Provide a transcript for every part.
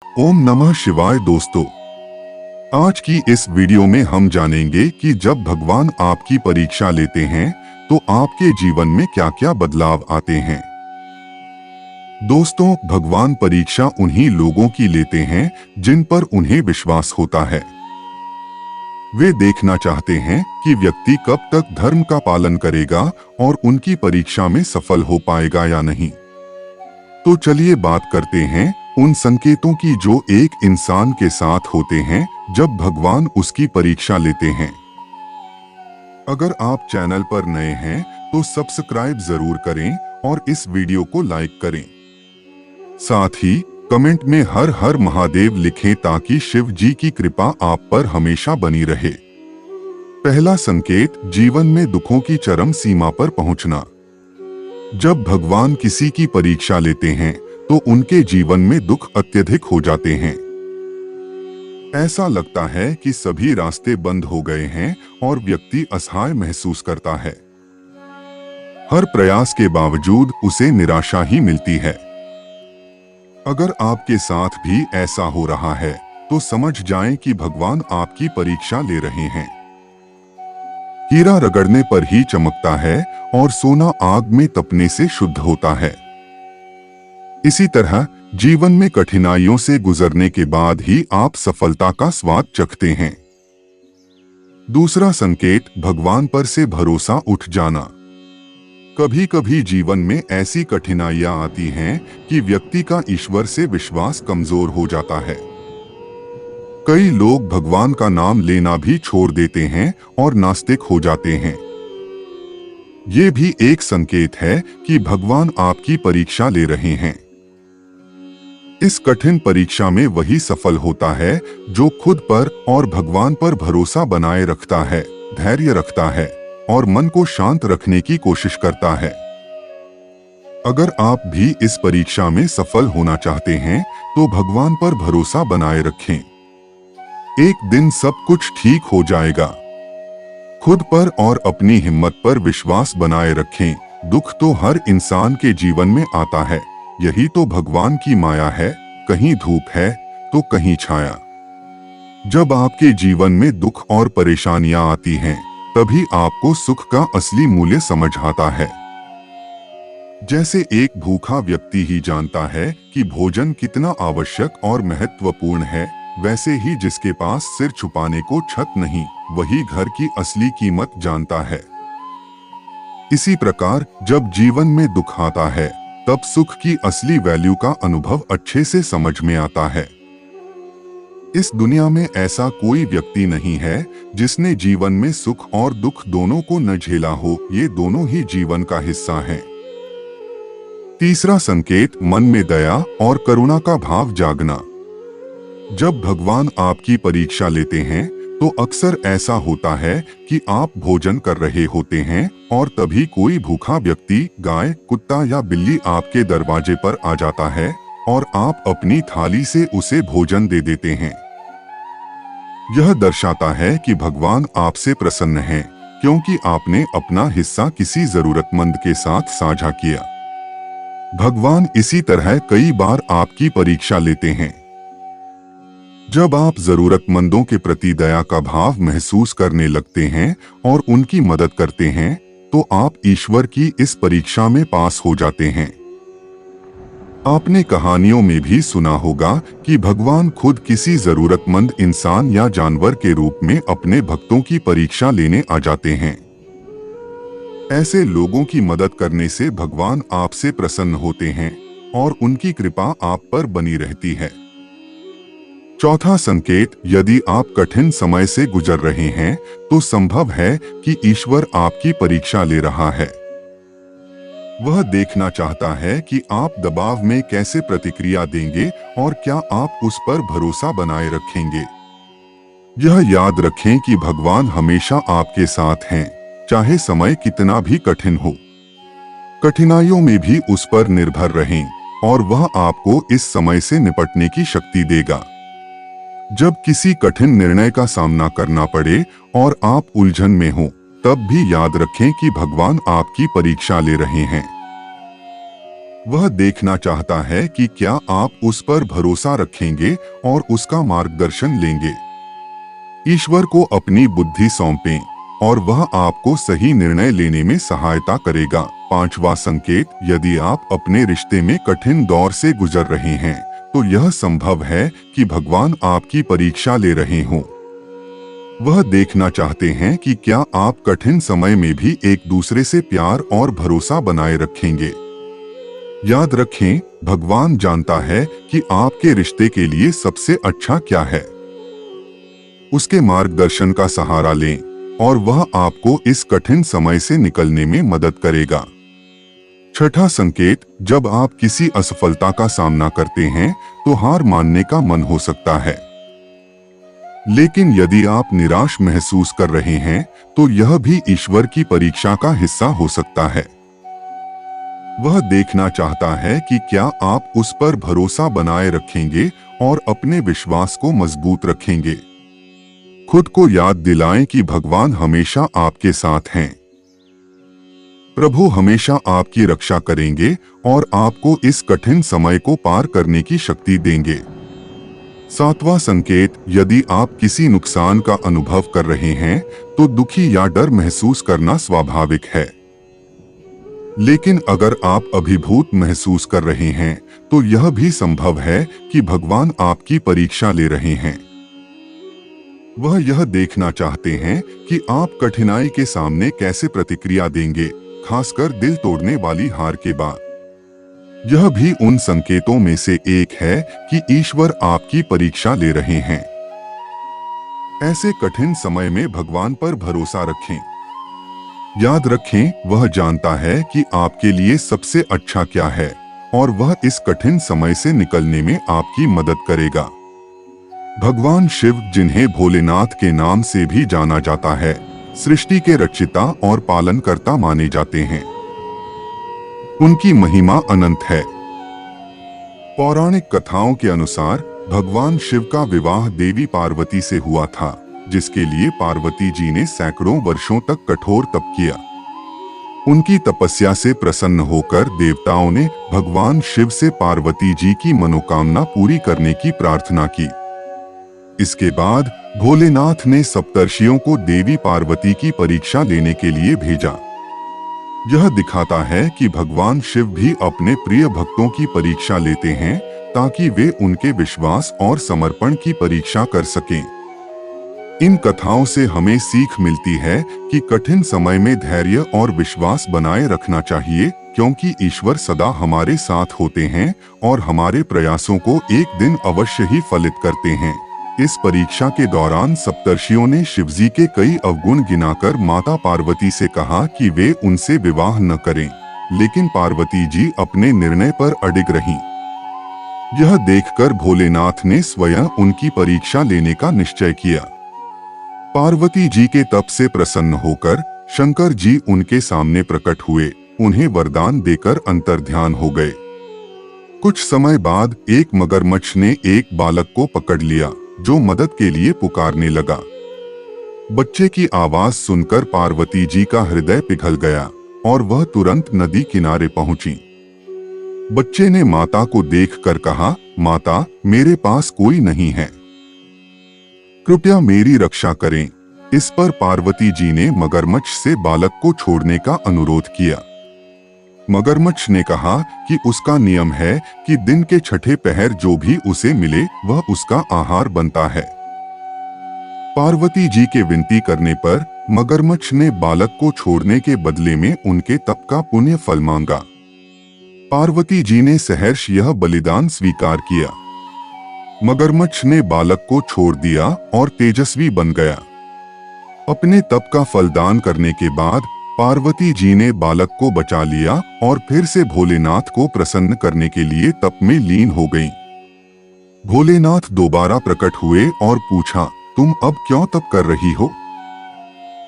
ओम नमः शिवाय दोस्तों, आज की इस वीडियो में हम जानेंगे कि जब भगवान आपकी परीक्षा लेते हैं तो आपके जीवन में क्या क्या बदलाव आते हैं। दोस्तों, भगवान परीक्षा उन्हीं लोगों की लेते हैं जिन पर उन्हें विश्वास होता है। वे देखना चाहते हैं कि व्यक्ति कब तक धर्म का पालन करेगा और उनकी परीक्षा में सफल हो पाएगा या नहीं। तो चलिए बात करते हैं उन संकेतों की जो एक इंसान के साथ होते हैं जब भगवान उसकी परीक्षा लेते हैं। अगर आप चैनल पर नए हैं तो सब्सक्राइब जरूर करें और इस वीडियो को लाइक करें। साथ ही कमेंट में हर हर महादेव लिखें ताकि शिव जी की कृपा आप पर हमेशा बनी रहे। पहला संकेत, जीवन में दुखों की चरम सीमा पर पहुंचना। जब भगवान किसी की परीक्षा लेते हैं तो उनके जीवन में दुख अत्यधिक हो जाते हैं। ऐसा लगता है कि सभी रास्ते बंद हो गए हैं और व्यक्ति असहाय महसूस करता है। हर प्रयास के बावजूद उसे निराशा ही मिलती है। अगर आपके साथ भी ऐसा हो रहा है तो समझ जाएं कि भगवान आपकी परीक्षा ले रहे हैं। हीरा रगड़ने पर ही चमकता है और सोना आग में तपने से शुद्ध होता है। इसी तरह जीवन में कठिनाइयों से गुजरने के बाद ही आप सफलता का स्वाद चखते हैं। दूसरा संकेत, भगवान पर से भरोसा उठ जाना। कभी कभी जीवन में ऐसी कठिनाइयां आती हैं कि व्यक्ति का ईश्वर से विश्वास कमजोर हो जाता है। कई लोग भगवान का नाम लेना भी छोड़ देते हैं और नास्तिक हो जाते हैं। ये भी एक संकेत है कि भगवान आपकी परीक्षा ले रहे हैं। इस कठिन परीक्षा में वही सफल होता है जो खुद पर और भगवान पर भरोसा बनाए रखता है, धैर्य रखता है और मन को शांत रखने की कोशिश करता है। अगर आप भी इस परीक्षा में सफल होना चाहते हैं तो भगवान पर भरोसा बनाए रखें। एक दिन सब कुछ ठीक हो जाएगा। खुद पर और अपनी हिम्मत पर विश्वास बनाए रखें। दुख तो हर इंसान के जीवन में आता है, यही तो भगवान की माया है। कहीं धूप है तो कहीं छाया। जब आपके जीवन में दुख और परेशानियां आती हैं, तभी आपको सुख का असली मूल्य समझ आता है। जैसे एक भूखा व्यक्ति ही जानता है कि भोजन कितना आवश्यक और महत्वपूर्ण है, वैसे ही जिसके पास सिर छुपाने को छत नहीं, वही घर की असली कीमत जानता है। इसी प्रकार जब जीवन में दुख आता है तब सुख की असली वैल्यू का अनुभव अच्छे से समझ में आता है। इस दुनिया में ऐसा कोई व्यक्ति नहीं है जिसने जीवन में सुख और दुख दोनों को न झेला हो। ये दोनों ही जीवन का हिस्सा हैं। तीसरा संकेत, मन में दया और करुणा का भाव जागना। जब भगवान आपकी परीक्षा लेते हैं तो अक्सर ऐसा होता है कि आप भोजन कर रहे होते हैं और तभी कोई भूखा व्यक्ति, गाय, कुत्ता या बिल्ली आपके दरवाजे पर आ जाता है और आप अपनी थाली से उसे भोजन दे देते हैं। यह दर्शाता है कि भगवान आपसे प्रसन्न हैं, क्योंकि आपने अपना हिस्सा किसी जरूरतमंद के साथ साझा किया। भगवान इसी तरह कई बार आपकी परीक्षा लेते हैं। जब आप जरूरतमंदों के प्रति दया का भाव महसूस करने लगते हैं और उनकी मदद करते हैं तो आप ईश्वर की इस परीक्षा में पास हो जाते हैं। आपने कहानियों में भी सुना होगा कि भगवान खुद किसी जरूरतमंद इंसान या जानवर के रूप में अपने भक्तों की परीक्षा लेने आ जाते हैं। ऐसे लोगों की मदद करने से भगवान आपसे प्रसन्न होते हैं और उनकी कृपा आप पर बनी रहती है। चौथा संकेत, यदि आप कठिन समय से गुजर रहे हैं तो संभव है कि ईश्वर आपकी परीक्षा ले रहा है। वह देखना चाहता है कि आप दबाव में कैसे प्रतिक्रिया देंगे और क्या आप उस पर भरोसा बनाए रखेंगे। यह याद रखें कि भगवान हमेशा आपके साथ हैं, चाहे समय कितना भी कठिन हो। कठिनाइयों में भी उस पर निर्भर रहें और वह आपको इस समय से निपटने की शक्ति देगा। जब किसी कठिन निर्णय का सामना करना पड़े और आप उलझन में हो, तब भी याद रखें कि भगवान आपकी परीक्षा ले रहे हैं। वह देखना चाहता है कि क्या आप उस पर भरोसा रखेंगे और उसका मार्गदर्शन लेंगे। ईश्वर को अपनी बुद्धि सौंपें और वह आपको सही निर्णय लेने में सहायता करेगा। 5वां संकेत, यदि आप अपने रिश्ते में कठिन दौर से गुजर रहे हैं तो यह संभव है कि भगवान आपकी परीक्षा ले रहे हों। वह देखना चाहते हैं कि क्या आप कठिन समय में भी एक दूसरे से प्यार और भरोसा बनाए रखेंगे। याद रखें, भगवान जानता है कि आपके रिश्ते के लिए सबसे अच्छा क्या है। उसके मार्गदर्शन का सहारा लें और वह आपको इस कठिन समय से निकलने में मदद करेगा। 6ठा संकेत, जब आप किसी असफलता का सामना करते हैं तो हार मानने का मन हो सकता है। लेकिन यदि आप निराश महसूस कर रहे हैं तो यह भी ईश्वर की परीक्षा का हिस्सा हो सकता है। वह देखना चाहता है कि क्या आप उस पर भरोसा बनाए रखेंगे और अपने विश्वास को मजबूत रखेंगे। खुद को याद दिलाएं कि भगवान हमेशा आपके साथ हैं। प्रभु हमेशा आपकी रक्षा करेंगे और आपको इस कठिन समय को पार करने की शक्ति देंगे। 7वां संकेत, यदि आप किसी नुकसान का अनुभव कर रहे हैं तो दुखी या डर महसूस करना स्वाभाविक है। लेकिन अगर आप अभिभूत महसूस कर रहे हैं तो यह भी संभव है कि भगवान आपकी परीक्षा ले रहे हैं। वह यह देखना चाहते हैं कि आप कठिनाई के सामने कैसे प्रतिक्रिया देंगे, खासकर दिल तोड़ने वाली हार के बाद। यह भी उन संकेतों में से एक है कि ईश्वर आपकी परीक्षा ले रहे हैं। ऐसे कठिन समय में भगवान पर भरोसा रखें। याद रखें, वह जानता है कि आपके लिए सबसे अच्छा क्या है और वह इस कठिन समय से निकलने में आपकी मदद करेगा। भगवान शिव, जिन्हें भोलेनाथ के नाम से भी जाना जाता है, सृष्टि के रचयिता और पालनकर्ता माने जाते हैं। उनकी महिमा अनंत है। पौराणिक कथाओं के अनुसार भगवान शिव का विवाह देवी पार्वती से हुआ था, जिसके लिए पार्वती जी ने सैकड़ों वर्षों तक कठोर तप किया। उनकी तपस्या से प्रसन्न होकर देवताओं ने भगवान शिव से पार्वती जी की मनोकामना पूरी करने की प्रार्थना की। इसके बाद भोलेनाथ ने सप्तर्षियों को देवी पार्वती की परीक्षा लेने के लिए भेजा। यह दिखाता है कि भगवान शिव भी अपने प्रिय भक्तों की परीक्षा लेते हैं ताकि वे उनके विश्वास और समर्पण की परीक्षा कर सकें। इन कथाओं से हमें सीख मिलती है कि कठिन समय में धैर्य और विश्वास बनाए रखना चाहिए, क्योंकि ईश्वर सदा हमारे साथ होते हैं और हमारे प्रयासों को एक दिन अवश्य ही फलित करते हैं। इस परीक्षा के दौरान सप्तर्षियों ने शिवजी के कई अवगुण गिनाकर माता पार्वती से कहा कि वे उनसे विवाह न करें, लेकिन पार्वती जी अपने निर्णय पर अडिग रहीं। यह देखकर भोलेनाथ ने स्वयं उनकी परीक्षा लेने का निश्चय किया। पार्वती जी के तप से प्रसन्न होकर शंकर जी उनके सामने प्रकट हुए, उन्हें वरदान देकर अंतर्ध्यान हो गए। कुछ समय बाद एक मगरमच्छ ने एक बालक को पकड़ लिया, जो मदद के लिए पुकारने लगा। बच्चे की आवाज सुनकर पार्वती जी का हृदय पिघल गया और वह तुरंत नदी किनारे पहुंची। बच्चे ने माता को देखकर कहा, माता, मेरे पास कोई नहीं है, कृपया मेरी रक्षा करें। इस पर पार्वती जी ने मगरमच्छ से बालक को छोड़ने का अनुरोध किया। मगरमच्छ ने कहा कि उसका नियम है कि दिन के छठे पहर जो भी उसे मिले वह उसका आहार बनता है। पार्वती जी के विनती करने पर मगरमच्छ ने बालक को छोड़ने के बदले में उनके तप का पुण्य फल मांगा। पार्वती जी ने सहर्ष यह बलिदान स्वीकार किया। मगरमच्छ ने बालक को छोड़ दिया और तेजस्वी बन गया। अपने तप का फलदान करने के बाद पार्वती जी ने बालक को बचा लिया और फिर से भोलेनाथ को प्रसन्न करने के लिए तप में लीन हो गईं। भोलेनाथ दोबारा प्रकट हुए और पूछा, तुम अब क्यों तप कर रही हो?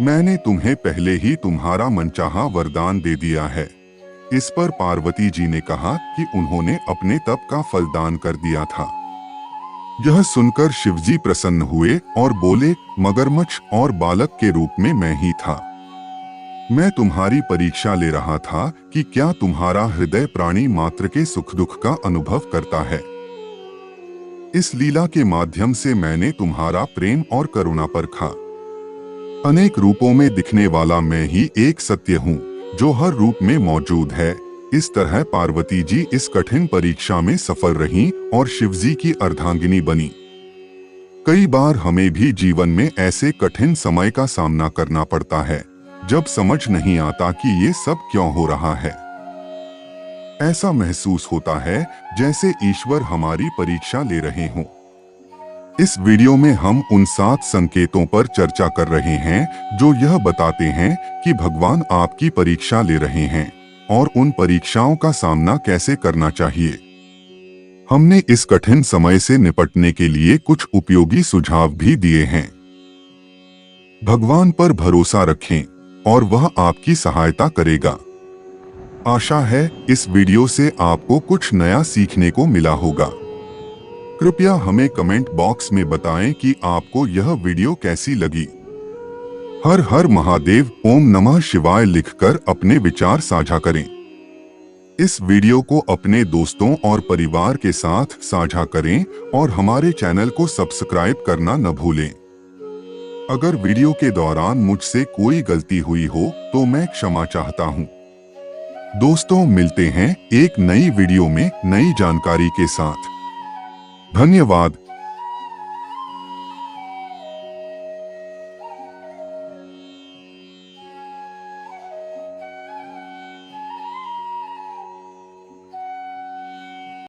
मैंने तुम्हें पहले ही तुम्हारा मनचाहा वरदान दे दिया है। इस पर पार्वती जी ने कहा कि उन्होंने अपने तप का फलदान कर दिया था। यह सुनकर शिवजी प्रसन्न हुए और बोले, मगरमच्छ और बालक के रूप में मैं ही था। मैं तुम्हारी परीक्षा ले रहा था कि क्या तुम्हारा हृदय प्राणी मात्र के सुख दुख का अनुभव करता है। इस लीला के माध्यम से मैंने तुम्हारा प्रेम और करुणा परखा। अनेक रूपों में दिखने वाला मैं ही एक सत्य हूँ जो हर रूप में मौजूद है। इस तरह पार्वती जी इस कठिन परीक्षा में सफल रहीं और शिवजी की अर्धांगिनी बनी। कई बार हमें भी जीवन में ऐसे कठिन समय का सामना करना पड़ता है जब समझ नहीं आता कि ये सब क्यों हो रहा है। ऐसा महसूस होता है जैसे ईश्वर हमारी परीक्षा ले रहे हों। इस वीडियो में हम उन 7 संकेतों पर चर्चा कर रहे हैं जो यह बताते हैं कि भगवान आपकी परीक्षा ले रहे हैं और उन परीक्षाओं का सामना कैसे करना चाहिए। हमने इस कठिन समय से निपटने के लिए कुछ उपयोगी सुझाव भी दिए हैं। भगवान पर भरोसा रखें और वह आपकी सहायता करेगा। आशा है इस वीडियो से आपको कुछ नया सीखने को मिला होगा। कृपया हमें कमेंट बॉक्स में बताएं कि आपको यह वीडियो कैसी लगी। हर हर महादेव, ओम नमः शिवाय लिखकर अपने विचार साझा करें। इस वीडियो को अपने दोस्तों और परिवार के साथ साझा करें और हमारे चैनल को सब्सक्राइब करना न भूलें। अगर वीडियो के दौरान मुझसे कोई गलती हुई हो तो मैं क्षमा चाहता हूं। दोस्तों, मिलते हैं एक नई वीडियो में नई जानकारी के साथ। धन्यवाद।